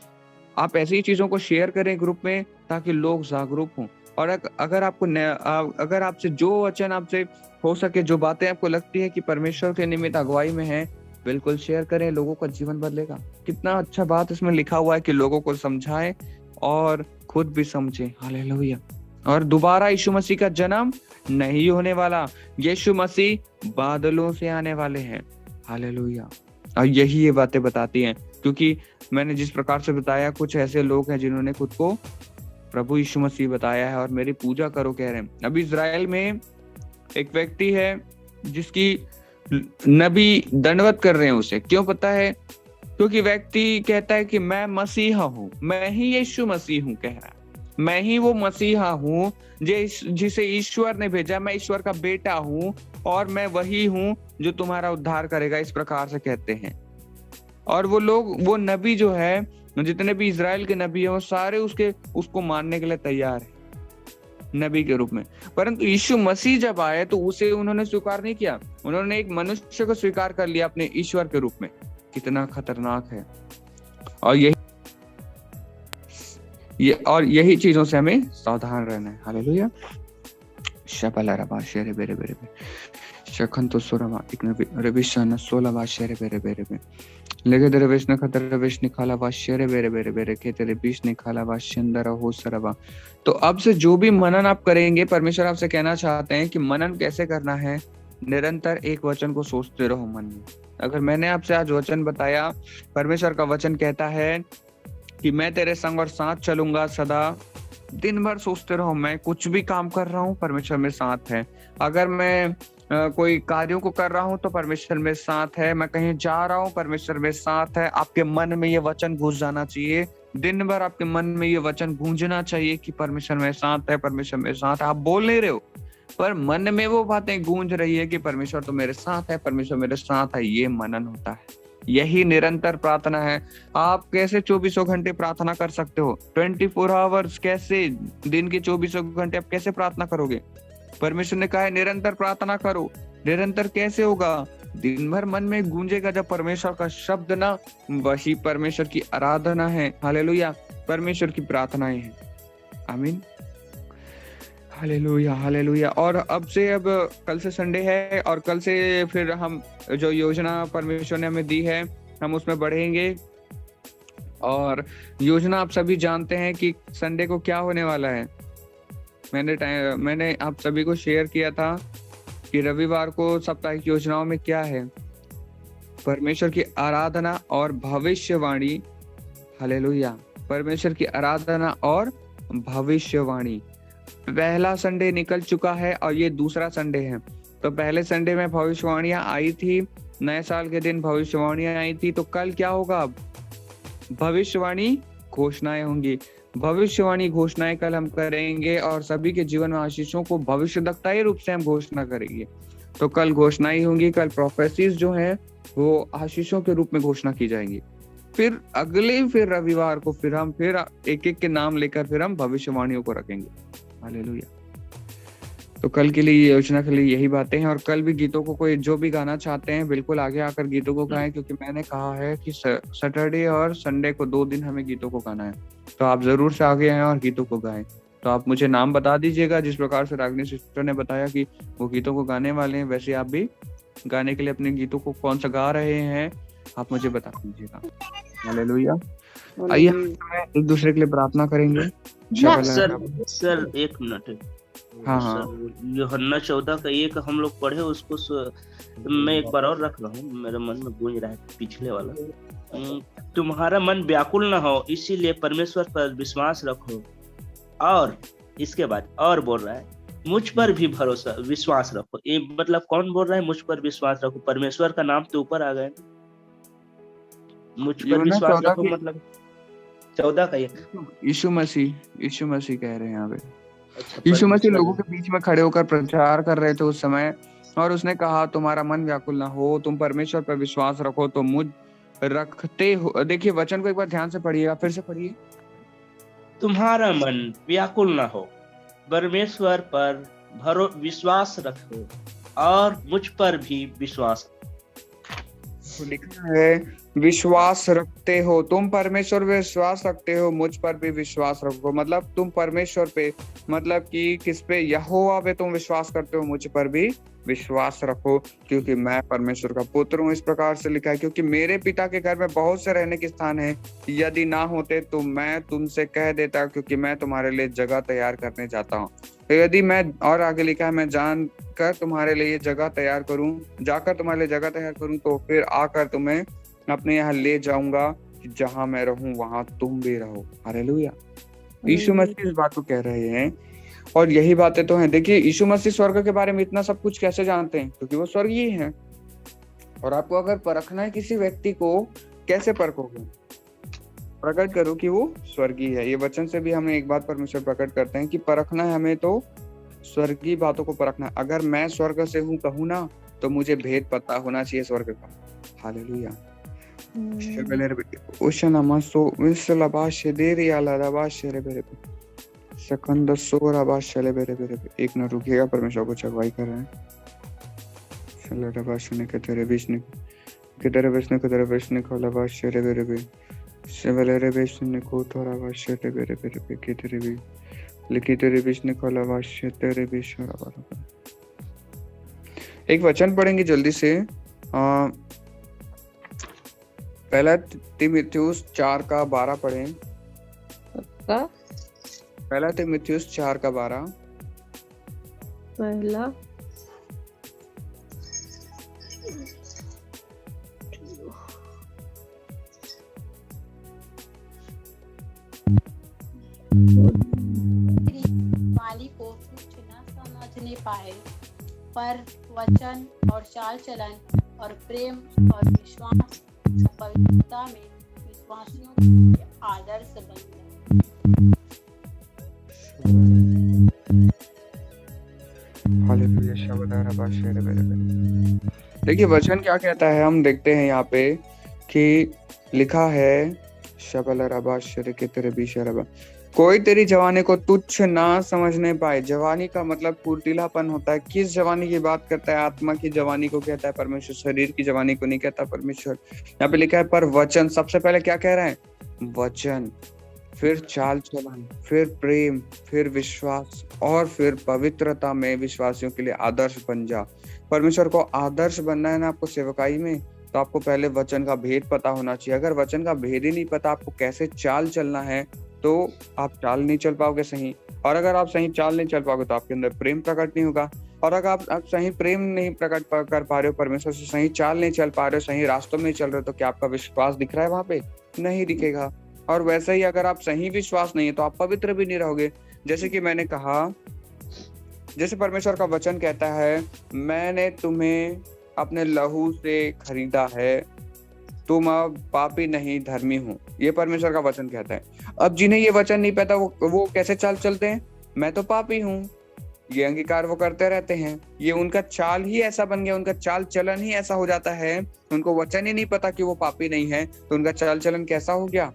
आप ऐसी चीजों को शेयर करें ग्रुप में ताकि लोग जागरूक हों। और अगर आपसे जो वचन आपसे हो सके, जो बातें आपको लगती है कि परमेश्वर के निमित्त अगुवाई में है, बिल्कुल शेयर करें। लोगों का जीवन बदलेगा। कितना अच्छा बात इसमें लिखा हुआ है कि लोगों को समझाएं और खुद भी समझें। हालेलुया। और दोबारा यीशु मसीह का जन्म नहीं होने वाला, यीशु मसीह बादलों से आने वाले हैं। हालेलुया। और यही ये बातें बताती हैं, क्योंकि मैंने जिस प्रकार से बताया, कुछ ऐसे लोग हैं जिन्होंने खुद को प्रभु यीशु मसीह बताया है और मेरी पूजा करो कह रहे हैं। अभी इजराइल में एक व्यक्ति है जिसकी नबी दंडवत कर रहे हैं उसे। क्यों पता है? क्योंकि व्यक्ति कहता है कि मैं मसीहा हूँ, मैं ही यीशु मसीह हूँ, कह रहा है मैं ही वो मसीहा हूँ जिसे ईश्वर ने भेजा, मैं ईश्वर का बेटा हूँ और मैं वही हूँ जो तुम्हारा उद्धार करेगा, इस प्रकार से कहते हैं। और वो लोग, वो नबी जो है, जितने भी इजराइल के नबी हैं, वो सारे उसको मानने के लिए तैयार है नबी के रूप में। परंतु यीशु मसीह जब आए तो उसे उन्होंने स्वीकार नहीं किया। उन्होंने एक मनुष्य को स्वीकार कर लिया अपने ईश्वर के रूप में। कितना खतरनाक है। और यही चीजों से हमें सावधान रहना है। हालेलुया। शपला रबा शेरे बेरे बेरे शखन तो सोरमा एक नबी रविशन 16 बार शेरे बेरे बेरे में लगे दरवेश न खतर रवेश निकाला बा शेरे बेरे बेरे बेरे के तेरे बीच निकाला बा शंदर हो सरबा। तो अब से जो भी मनन आप करेंगे, परमेश्वर आपसे कहना चाहते हैं कि मनन कैसे करना है। निरंतर एक वचन को सोचते रहो मन में। अगर मैंने आपसे आज वचन बताया, परमेश्वर का वचन कहता है कि मैं तेरे संग और साथ चलूंगा सदा। दिन भर सोचते रहो, मैं कुछ भी काम कर रहा हूँ, परमेश्वर मेरे साथ है। अगर मैं कोई कार्यों को कर रहा हूँ तो परमेश्वर मेरे साथ है, मैं कहीं जा रहा हूँ परमेश्वर मेरे साथ है। आपके मन में ये वचन घुस जाना चाहिए, दिन भर आपके मन में ये वचन गूंजना चाहिए कि परमेश्वर मेरे साथ है, परमेश्वर मेरे साथ है। आप बोल नहीं रहे हो पर मन में वो बातें गूंज रही है कि परमेश्वर तो मेरे साथ है, परमेश्वर मेरे साथ है। ये मनन होता है, यही निरंतर प्रार्थना है। आप कैसे 24 घंटे प्रार्थना कर सकते हो? 24 आवर्स कैसे, दिन के 24 घंटे आप कैसे प्रार्थना करोगे? परमेश्वर ने कहा है निरंतर प्रार्थना करो। निरंतर कैसे होगा? दिन भर मन में गूंजेगा जब परमेश्वर का शब्द ना, वही परमेश्वर की आराधना है। हालेलुया, परमेश्वर की प्रार्थनाएं हैं। आमीन, हालेलुया हालेलुया। और अब कल से संडे है और कल से फिर हम जो योजना परमेश्वर ने हमें दी है हम उसमें बढ़ेंगे। और योजना आप सभी जानते हैं कि संडे को क्या होने वाला है। मैंने आप सभी को शेयर किया था कि रविवार को साप्ताहिक योजनाओं में क्या है, परमेश्वर की आराधना और भविष्यवाणी। हालेलुया, परमेश्वर की आराधना और भविष्यवाणी। पहला संडे निकल चुका है और ये दूसरा संडे है। तो पहले संडे में भविष्यवाणियां आई थी, नए साल के दिन भविष्यवाणियां आई थी। तो कल क्या होगा? अब भविष्यवाणी घोषणाएं होंगी। भविष्यवाणी घोषणाएं कल हम करेंगे और सभी के जीवन में आशीषों को भविष्यवक्ताई रूप से हम घोषणा करेंगे। तो कल घोषणाएं होंगी, कल प्रोफेसीज जो है वो आशीषों के रूप में घोषणा की जाएंगी। फिर रविवार को हम एक एक के नाम लेकर फिर हम भविष्यवाणियों को रखेंगे। हालेलुया। तो कल के लिए योजना के लिए यही बातें हैं। और कल भी गीतों को कोई जो भी गाना चाहते हैं बिल्कुल आगे आकर गीतों को गाएं, क्योंकि मैंने कहा है कि सैटरडे और संडे को 2 दिन हमें गीतों को गाना है। तो आप जरूर से आगे आए और गीतों को गाएं। तो आप मुझे नाम बता दीजिएगा, जिस प्रकार से रागिनी सिस्टर ने बताया कि वो गीतों को गाने वाले हैं, वैसे आप भी गाने के लिए अपने गीतों को कौन सा गा रहे हैं आप मुझे बता दीजिएगा। हालेलुया। आइए एक दूसरे के लिए प्रार्थना करेंगे। Sir 1 minute. हाँ। यूहन्ना 14 का 1 हम लोग पढ़े, उसको मैं एक बार और रख रहा हूँ, मेरे मन में गूंज रहा है पिछले वाला। तुम्हारा मन व्याकुल न हो, इसीलिए परमेश्वर पर विश्वास रखो। और इसके बाद और बोल रहा है मुझ पर भी भरोसा विश्वास रखो। ये मतलब कौन बोल रहा है मुझ पर विश्वास रखो? परमेश्वर का नाम तो ऊपर आ गए, मुझ पर विश्वास रखो मतलब 14 का 1 यीशु मसीह कह रहे हैं यहाँ पे। यीशु मसीह लोगों के बीच में खड़े होकर प्रचार कर रहे थे उस समय, और उसने कहा तुम्हारा मन व्याकुल ना हो, तुम परमेश्वर पर विश्वास रखो तो मुझ रखते हो। देखिए वचन को एक बार ध्यान से पढ़िएगा, फिर से पढ़िए। तुम्हारा मन व्याकुल ना हो, परमेश्वर पर विश्वास रखो और मुझ पर भी विश्वास। लिखा है विश्वास रखते हो, तुम परमेश्वर पे विश्वास रखते हो, मुझ पर भी विश्वास रखो। मतलब तुम परमेश्वर पे, मतलब कि किस पे? यहोवा पे तुम विश्वास करते हो, मुझ पर भी विश्वास रखो क्योंकि मैं परमेश्वर का पुत्र हूँ। इस प्रकार से लिखा है क्योंकि मेरे पिता के घर में बहुत से रहने के स्थान है, यदि ना होते तो मैं तुमसे कह देता, क्योंकि मैं तुम्हारे लिए जगह तैयार करने जाता हूँ। तो यदि मैं, और आगे लिखा है मैं जानकर तुम्हारे लिए जगह तैयार करूं, जाकर तुम्हारे लिए जगह तैयार करूं तो फिर आकर तुम्हें अपने यहाँ ले जाऊंगा, जहां मैं रहूं वहां तुम भी रहो। हालेलुया। यीशु मसीह इस बात को कह रहे हैं और यही बातें तो हैं। देखिए यीशु मसीह स्वर्ग के बारे में इतना सब कुछ कैसे जानते हैं? क्योंकि वो स्वर्गीय हैं। और आपको अगर परखना है किसी व्यक्ति को, कैसे परखोगे? प्रकट करो कि वो स्वर्गीय है। ये वचन से भी हमें एक बात परमेश्वर प्रकट करते हैं कि परखना है हमें, तो स्वर्गीय बातों को परखना। अगर मैं स्वर्ग से हूँ कहूँ ना, तो मुझे भेद पता होना चाहिए स्वर्ग का। हालेलुया। एक न रुकिएगा, परमेश्वर को चगवाई कर रहे हैं। एक वचन पढ़ेंगे जल्दी से। पहला तीमुथियुस 4:12 पढ़ें। पहला तीमुथियुस 4:12। पहला वाली को कुछ न समझने पाए, पर वचन और चाल चलन और प्रेम और विश्वास तथा पवित्रता में विश्वासियों के आदर्श बन जाए। हालेलुया, शबदारा बाशेरे बेरे बेरे। देखिए वचन क्या कहता है, हम देखते हैं यहाँ पे कि लिखा है शबला बाशेरे के तेरे बीशरबा, कोई तेरी जवानी को तुच्छ ना समझने पाए। जवानी का मतलब फुर्तीलापन होता है। किस जवानी की बात करता है? आत्मा की जवानी को कहता है परमेश्वर, शरीर की जवानी को नहीं कहता परमेश्वर। यहाँ पे लिखा है पर वचन, सबसे पहले क्या कह रहे हैं? वचन, फिर चाल चलन, फिर प्रेम, फिर विश्वास और फिर पवित्रता में विश्वासियों के लिए आदर्श बन जा। परमेश्वर को आदर्श बनना है ना आपको सेवकाई में, तो आपको पहले वचन का भेद पता होना चाहिए। अगर वचन का भेद ही नहीं पता आपको कैसे चाल चलना है, तो आप चाल नहीं चल पाओगे सही। और अगर आप सही चाल नहीं चल पाओगे तो आपके अंदर प्रेम प्रकट नहीं होगा। और अगर आप सही प्रेम नहीं प्रकट कर पा रहे हो, परमेश्वर से सही चाल नहीं चल पा रहे हो, सही रास्तों में चल रहे हो, तो क्या आपका विश्वास दिख रहा है? वहां पे नहीं दिखेगा। और वैसे ही अगर आप सही विश्वास नहीं है तो आप पवित्र भी नहीं रहोगे। जैसे कि मैंने कहा, जैसे परमेश्वर का वचन कहता है, मैंने तुम्हें अपने लहू से खरीदा है, तुम अब पापी नहीं धर्मी हो। ये परमेश्वर का वचन कहता है। अब जिन्हें ये वचन नहीं पता वो कैसे चाल चलते हैं? मैं तो पापी हूँ, ये अंगीकार वो करते रहते हैं। ये उनका चाल ही ऐसा बन गया, उनका चाल चलन ही ऐसा हो जाता है। उनको वचन ही नहीं पता कि वो पापी नहीं है, तो उनका चाल चलन कैसा हो गया?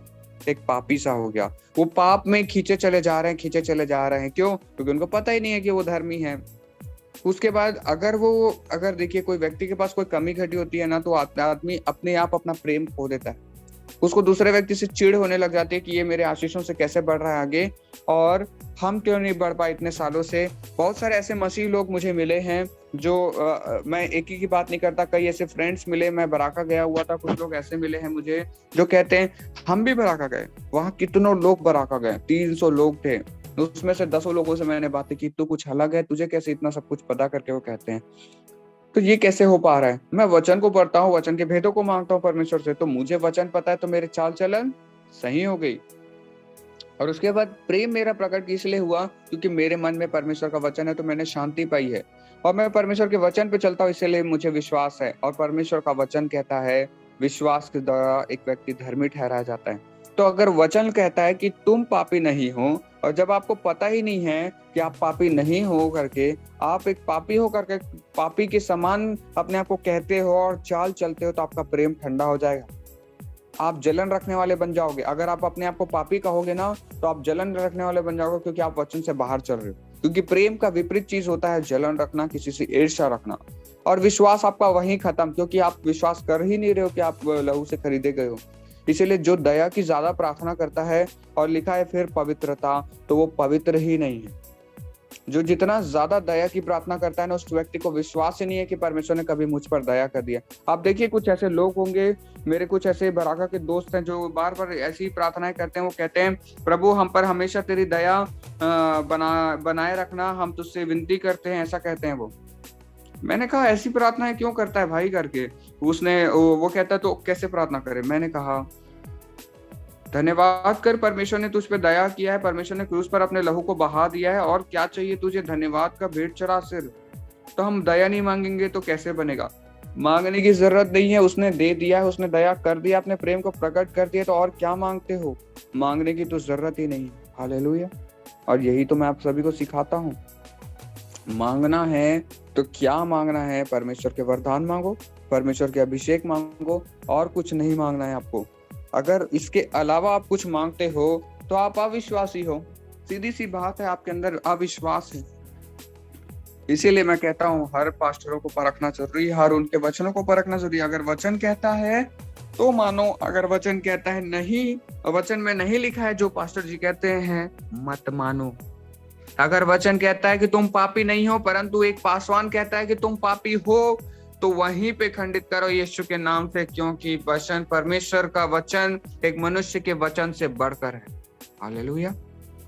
एक पापी सा हो गया। वो पाप में खींचे चले जा रहे हैं। क्यों? क्योंकि उनको पता ही नहीं है कि वो धर्मी है। उसके बाद अगर देखिए कोई व्यक्ति के पास कोई कमी घटी होती है ना, तो आदमी अपने आप अपना प्रेम खो देता है। उसको दूसरे व्यक्ति से चिढ़ होने लग जाती है कि ये मेरे आशीषों से कैसे बढ़ रहा है आगे, और हम क्यों नहीं बढ़ पाए इतने सालों से। बहुत सारे ऐसे मसीह लोग मुझे मिले हैं जो मैं एक ही की बात नहीं करता, कई ऐसे फ्रेंड्स मिले। मैं बराका गया हुआ था, कुछ लोग ऐसे मिले हैं मुझे जो कहते हैं हम भी बराका गए। वहां कितनों लोग बराका गए, 300 लोग थे। उसमें से 10 लोगों से मैंने बातें की, तू कुछ अलग है, तुझे कैसे इतना सब कुछ पता करके वो कहते हैं। तो ये कैसे हो पा रहा है? मैं वचन को पढ़ता हूँ, वचन के भेदों को मांगता हूँ परमेश्वर से, तो मुझे वचन पता है, तो मेरे चाल चलन सही हो गई। और उसके बाद प्रेम मेरा प्रकट इसलिए हुआ क्योंकि मेरे मन में परमेश्वर का वचन है, तो मैंने शांति पाई है। और मैं परमेश्वर के वचन पे चलता हूँ, इसलिए मुझे विश्वास है। और परमेश्वर का वचन कहता है विश्वास के द्वारा एक व्यक्ति धर्मी ठहराया जाता है। तो अगर वचन कहता है कि तुम पापी नहीं हो, और जब आपको पता ही नहीं है कि आप पापी नहीं हो करके, आप एक पापी हो करके पापी के समान अपने आप को कहते हो और चाल चलते हो, तो आपका प्रेम ठंडा हो जाएगा। आप जलन रखने वाले बन जाओगे। अगर आप अपने आप को पापी कहोगे ना, तो आप जलन रखने वाले बन जाओगे, क्योंकि आप वचन से बाहर चल रहे हो। क्योंकि प्रेम का विपरीत चीज होता है जलन रखना, किसी से ईर्ष्या रखना। और विश्वास आपका वहीं खत्म, क्योंकि आप विश्वास कर ही नहीं रहे हो कि आप लहू से खरीदे गए हो। इसीलिए जो दया की ज्यादा प्रार्थना करता है, और लिखा है फिर पवित्रता, तो वो पवित्र ही नहीं है। जो जितना ज्यादा दया की प्रार्थना करता है ना, उस व्यक्ति को विश्वास ही नहीं है कि परमेश्वर ने कभी मुझ पर दया कर दिया। आप देखिए कुछ ऐसे लोग होंगे, मेरे कुछ ऐसे बराका के दोस्त हैं जो बार बार ऐसी प्रार्थनाएं करते हैं। वो कहते हैं प्रभु हम पर हमेशा तेरी दया बनाए रखना, हम तुझसे विनती करते हैं, ऐसा कहते हैं वो। मैंने कहा ऐसी प्रार्थनाएं क्यों करता है भाई करके? वो कहता है तो कैसे प्रार्थना करे? मैंने कहा धन्यवाद कर, परमेश्वर ने तुझ पे दया किया है, परमेश्वर ने क्रूस पर अपने लहू को बहा दिया है, और क्या चाहिए तुझे? धन्यवाद का भेंट चढ़ा सिर। तो हम दया नहीं मांगेंगे तो कैसे बनेगा? मांगने की जरूरत नहीं है, उसने दे दिया है, उसने दया कर दिया, अपने प्रेम को प्रकट कर दिया, तो और क्या मांगते हो? मांगने की तो जरूरत ही नहीं। हालेलुया। और यही तो मैं आप सभी को सिखाता हूँ। मांगना है तो क्या मांगना है? परमेश्वर के वरदान मांगो, परमेश्वर के अभिषेक मांगो, और कुछ नहीं मांगना है आपको। अगर इसके अलावा आप कुछ मांगते हो तो आप अविश्वासी हो। सीधी सी बात है, आपके अंदर अविश्वास है। इसीलिए मैं कहता हूँ हर पास्टरों को परखना जरूरी है, हर उनके वचनों को परखना जरूरी है। अगर वचन कहता है तो मानो, अगर वचन कहता है नहीं, वचन में नहीं लिखा है जो पास्टर जी कहते हैं, मत मानो। अगर वचन कहता है कि तुम पापी नहीं हो, परंतु एक पासवान कहता है कि तुम पापी हो, तो वहीं पे खंडित करो यीशु के नाम से, क्योंकि वचन, परमेश्वर का वचन एक मनुष्य के वचन से बढ़कर है। हालेलुया।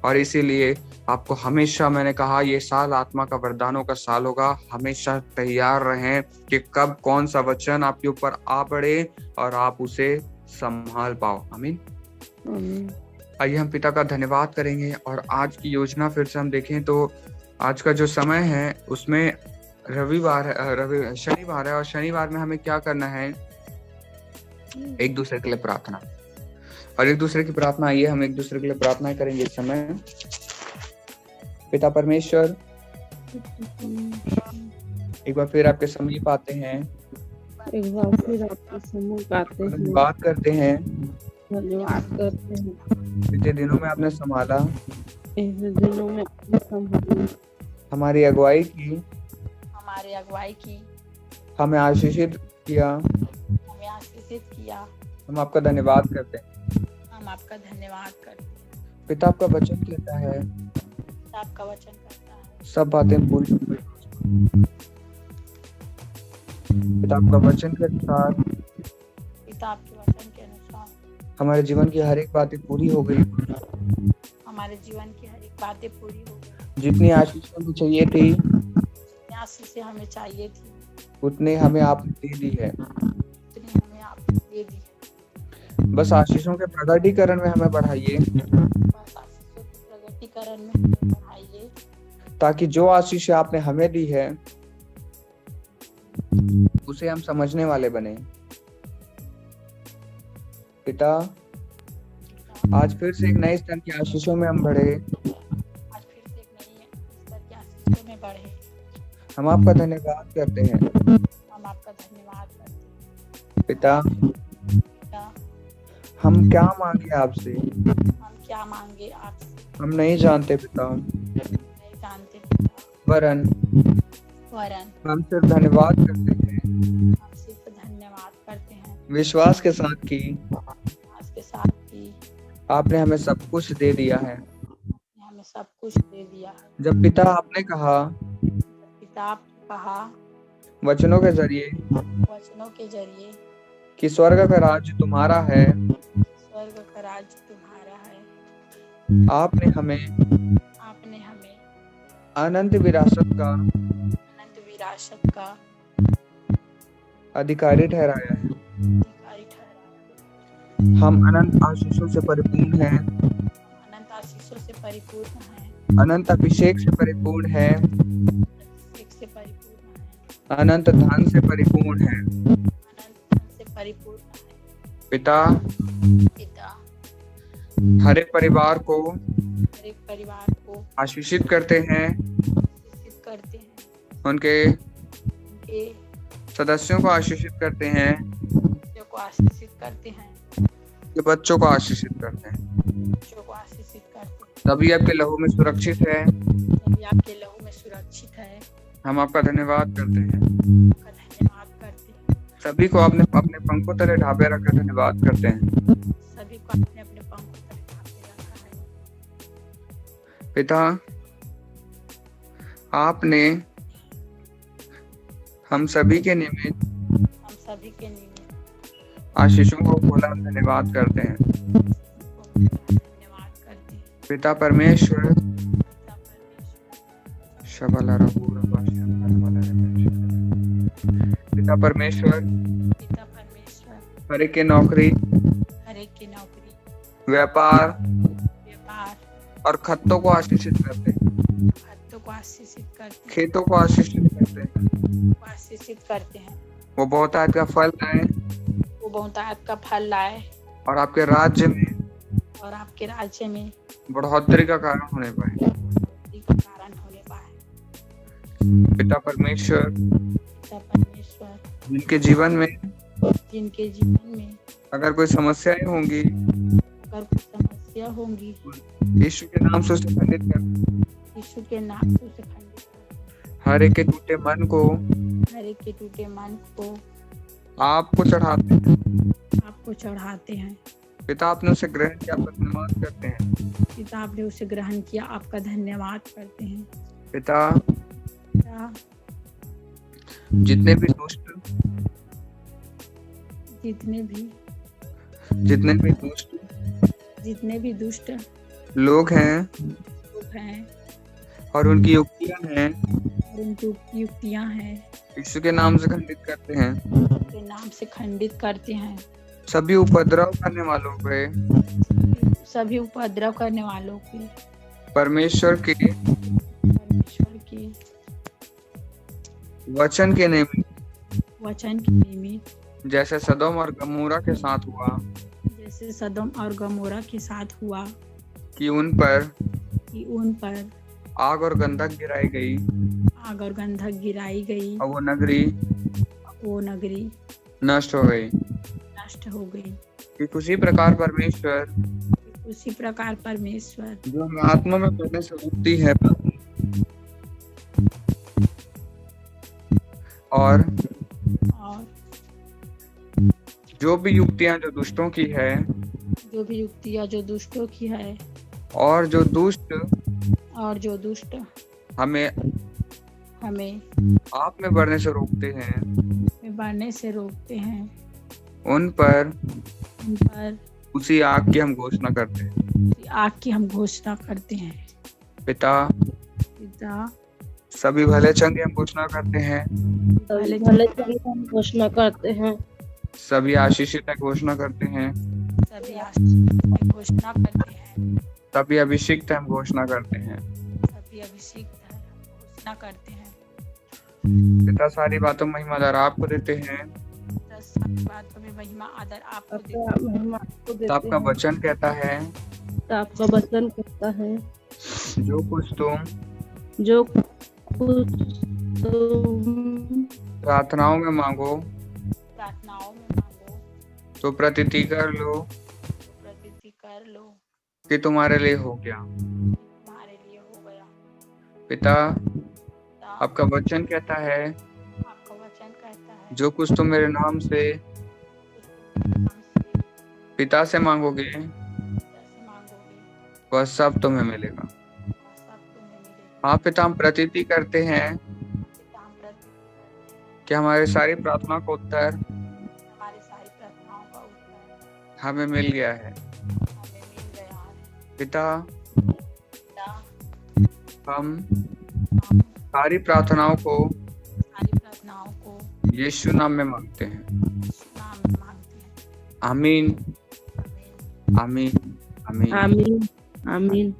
और इसीलिए आपको हमेशा, मैंने कहा ये साल आत्मा का वरदानों का साल होगा। हमेशा तैयार रहें कि कब कौन सा वचन आपके ऊपर आ पड़े और आप उसे संभाल पाओ। आमीन। आइए हम पिता का धन्यवाद करेंगे। और आज की योजना फिर से हम देखें तो आज का जो समय है उसमें शनिवार है और शनिवार में हमें क्या करना है? एक दूसरे के लिए प्रार्थना। और एक दूसरे की प्रार्थना, आइए हम एक दूसरे के लिए प्रार्थना करेंगे इस समय। पिता परमेश्वर, एक बार फिर आपके समीप आते हैं, एक बार फिर आपके समीप आते हैं, बात करते हैं। धन्यवाद करते हैं। बीते दिनों में आपने संभाला, इन दिनों में आपने संभाला, हमारी अगुवाई की, हमें आशीषित किया। हम आपका धन्यवाद करते हैं। पिता आपका वचन कहता है सब बातें भूल चुकी। पिता आपका वचन के अनुसार हमारे जीवन की हर एक बातें पूरी हो गई। जितनी आशीष हमें चाहिए थी उतने हमें आपने दे दी है। बस आशीषों के प्रगटीकरण में हमें बढ़ाइए, ताकि जो आशीष आपने हमें दी है उसे हम समझने वाले बने। पिता, आज फिर से एक नए स्तर की आशीषों में हम बढ़े। हम आपका धन्यवाद करते हैं। पिता, हम क्या मांगे आपसे हम नहीं जानते पिता, वरन हम सिर्फ धन्यवाद करते हैं विश्वास के साथ कि आपने हमें सब कुछ दे दिया है। जब पिता आपने कहा वचनों के जरिए कि स्वर्ग का राज्य तुम्हारा है, आपने हमें अनंत विरासत का अधिकारी ठहराया है। हम अनंत आशीषों से परिपूर्ण हैं, अनंत अभिषेक से परिपूर्ण हैं, अनंत धन से परिपूर्ण हैं। पिता, हर एक परिवार को आशीषित करते हैं, उनके सदस्यों को आशीषित करते हैं, के बच्चों को आशीषित करते हैं। सभी आपके लहू में सुरक्षित है। हम आपका धन्यवाद करते हैं। सभी को आपने अपने पंखों तले ढाबे रखकर धन्यवाद करते हैं। पिता, आपने हम सभी के निमित्त आशीषों को खोला, धन्यवाद करते हैं। पिता परमेश्वर, पिता परमेश्वर, हर एक की नौकरी, व्यापार और खत्तों को आशीषित करते हैं, खेतों को आशीषित करते हैं। वो बहुतायत का फल लाए और आपके राज्य में बढ़ोतरी का कारण होने पाए। पिता परमेश्वर, जिनके जीवन में अगर कोई समस्याएं होंगी, यीशु के नाम से उसे खंडित कर। हर एक के टूटे मन को आपको चढ़ाते हैं। पिता, आपने उसे ग्रहण किया, आपका धन्यवाद करते हैं। पिता, जितने भी दुष्ट लोग हैं और उनकी युक्तियां हैं, यीशु के नाम से खंडित करते हैं। सभी उपद्रव करने वालों पे परमेश्वर की वचन के निमित्त, वचन के निमित्त, जैसे सदोम और गमोरा के साथ हुआ, जैसे सदोम और गमोरा के साथ हुआ, कि उन पर आग और गंधक गिराई गई, आग और गंधक गिराई गई, और वो नगरी नष्ट हो गई। हो गई। कि उसी प्रकार परमेश्वर, उसी प्रकार परमेश्वर जो हमें आत्मा में बढ़ने से रोकती है और जो भी युक्तियां जो दुष्टों की है, और जो दुष्ट हमें आप में बढ़ने से रोकते हैं, उन पर उसी आग की हम घोषणा करते हैं। पिता सभी भले चंगे हम घोषणा करते हैं, सभी आशीषित है घोषणा करते हैं, सभी अभिषिक्त हम घोषणा करते हैं। पिता सारी बातों में महिमा आदर आपको देते हैं। तो आपका वचन कहता है, जो कुछ तुम प्रार्थनाओं में मांगो तो प्रतीति कर लो कि तुम्हारे लिए हो गया। पिता आपका वचन कहता है, जो कुछ तुम मेरे नाम से पिता से मांगोगे वह सब तुम्हें मिलेगा। हाँ पिता, हम प्रतीति करते हैं कि हमारी सारी प्रार्थना का उत्तर हमें मिल गया है। पिता, हम सारी प्रार्थनाओं को यीशु नाम में मांगते हैं। आमीन, आमीन, आमीन, आमीन, आमीन।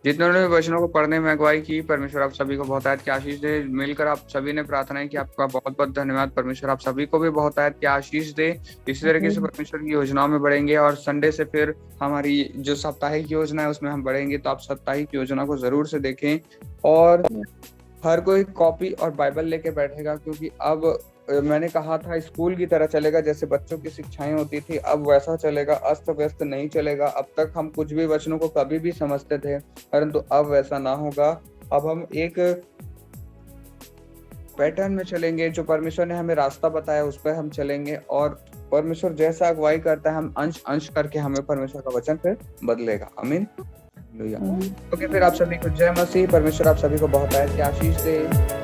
जितने लोगों ने वचनों को पढ़ने में अगुवाई की, परमेश्वर आप सभी को बहुत आयत की आशीष दे। मिलकर आप सभी ने प्रार्थनाएं की, आपका बहुत बहुत धन्यवाद। परमेश्वर आप सभी को भी बहुत आयत की आशीष दे। इसी तरीके से परमेश्वर की योजनाओं में बढ़ेंगे और संडे से फिर हमारी जो साप्ताहिक योजना है उसमें हम बढ़ेंगे। तो आप साप्ताहिक योजना को जरूर से देखें और हर कोई कॉपी और बाइबल लेके बैठेगा, क्योंकि अब मैंने कहा था स्कूल की तरह चलेगा, जैसे बच्चों की शिक्षाएं होती थी अब वैसा चलेगा, अस्त व्यस्त नहीं चलेगा। अब तक हम कुछ भी वचनों को कभी भी समझते थे, परंतु अब वैसा ना होगा। अब हम एक पैटर्न में चलेंगे, जो परमेश्वर ने हमें रास्ता बताया उस पर हम चलेंगे और परमेश्वर जैसा अगुवाई करता है हम अंश अंश करके हमें परमेश्वर का वचन फिर बदलेगा। आमीन। ओके, फिर आप सभी को जय मसीह। परमेश्वर आप सभी को बहुत आशीष दे।